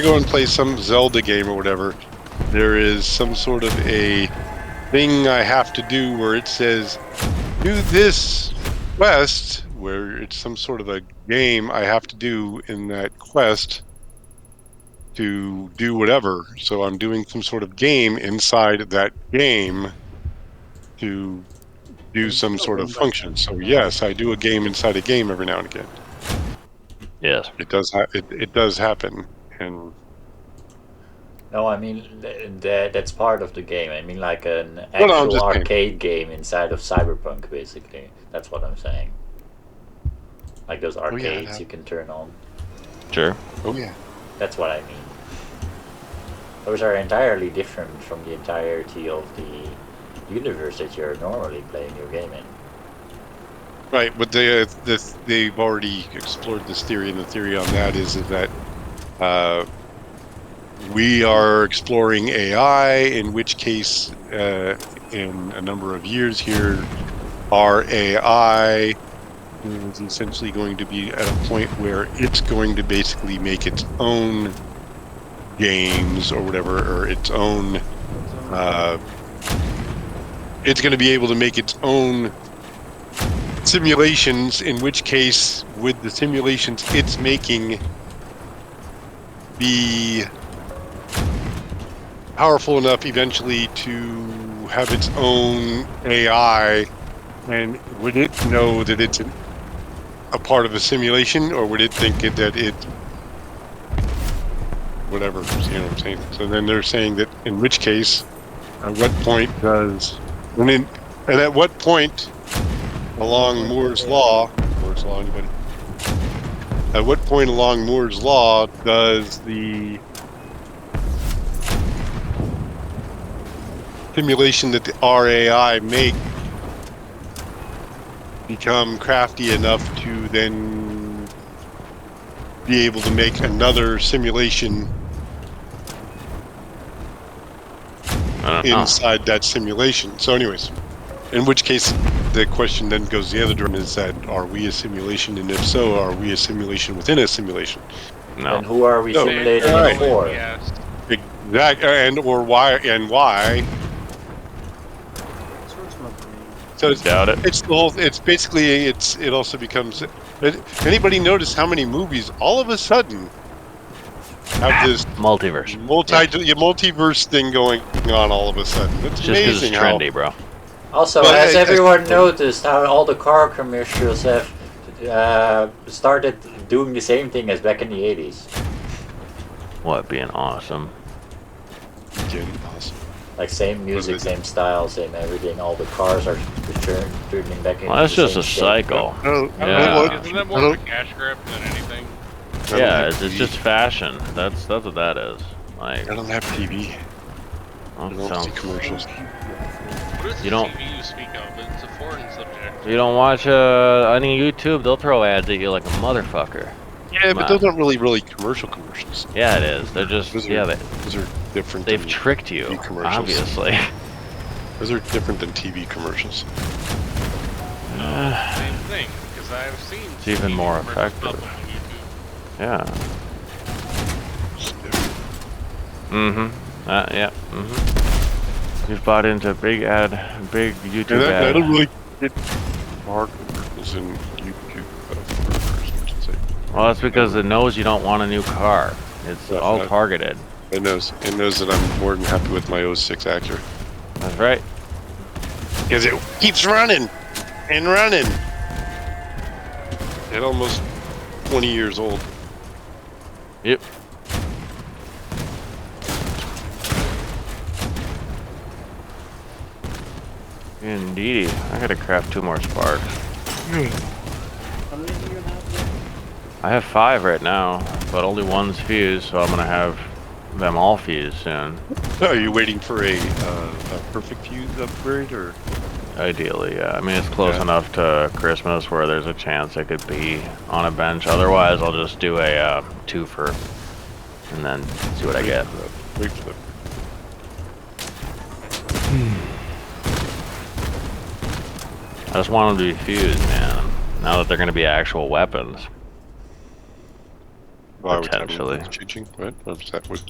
go and play some Zelda game or whatever, there is some sort of a thing I have to do where it says, do this quest, where it's some sort of a game I have to do in that quest to do whatever. So I'm doing some sort of game inside that game to do some sort of function. So yes, I do a game inside a game every now and again. Yes. It does it does happen. And No, I mean that's part of the game. I mean like an well, no, I'm actual just saying. arcade game inside of Cyberpunk, basically. That's what I'm saying. Like those Oh yeah, arcades you can turn on. Sure. oh yeah. That's what I mean. Those are entirely different from the entirety of the universe that you're normally playing your game in. Right, but they've already explored this theory, and the theory on that is that we are exploring AI, in which case, in a number of years here, our AI is essentially going to be at a point where it's going to basically make its own games or whatever, or its own. It's going to be able to make its own simulations, in which case, with the simulations it's making, be powerful enough eventually to have its own AI. And would it know that it's a part of a simulation, or would it think that it whatever, you know what I'm saying? So then they're saying that in which case, at what point does and at what point along Moore's law, anybody? At what point along Moore's law does the simulation that the RAI make become crafty enough to then be able to make another simulation inside that simulation? So anyways, in which case the question then goes the other direction, is that are we a simulation, and if so, are we a simulation within a simulation? No. And who are we No. simulating Right. it for? Yes. Exactly, and or why and why. So it's, Doubt it. it's the whole. It's basically it also becomes. Anybody notice how many movies all of a sudden have this Multiverse. multiverse thing going on all of a sudden? It's Just because amazing it's trendy, bro. Also, Well, has I- everyone noticed how all the car commercials have started doing the same thing as back in the 80s? What, being awesome? Awesome. Like same music, it? same style, same everything. All the cars are turning back into Well, that's the just same a shape. cycle. Oh, Yeah. Isn't that more of a cash grab than anything? Yeah, it's just fashion. That's what that is. Like, I don't have TV. I oh, don't see sounds, commercials. What is You the don't- TV you speak of? It's a foreign subject. you don't watch any YouTube, they'll throw ads at you like a motherfucker. Yeah, but Come those aren't really commercials. Yeah, it is. They're just Those yeah. are different. They've than tricked you, TV commercials. obviously. Those are different than TV commercials. Same thing, because I've seen. It's even TV more commercials effective. pop up on YouTube. Yeah. Yeah. You've bought into big YouTube And I ad. don't really get car commercials in YouTube. I should say. Well, that's because it knows you don't want a new car. It's That's all not- targeted. It knows that I'm more than happy with my 06 Acura. That's right. Because it keeps running and running. It's almost 20 years old. Yep. Indeedy. I gotta craft 2 more sparks. I have 5 right now, but only one's fused, so I'm gonna have them all fused soon. Are you waiting for a perfect fuse upgrade, or? Ideally, yeah. I mean, it's close Yeah. enough to Christmas where there's a chance I could be on a bench. Otherwise, I'll just do a 2-fer and then see what I get. Wait for the. I just want them to be fused, man. Now that they're going to be actual weapons. Why would that mean Potentially. it's changing? What was that? What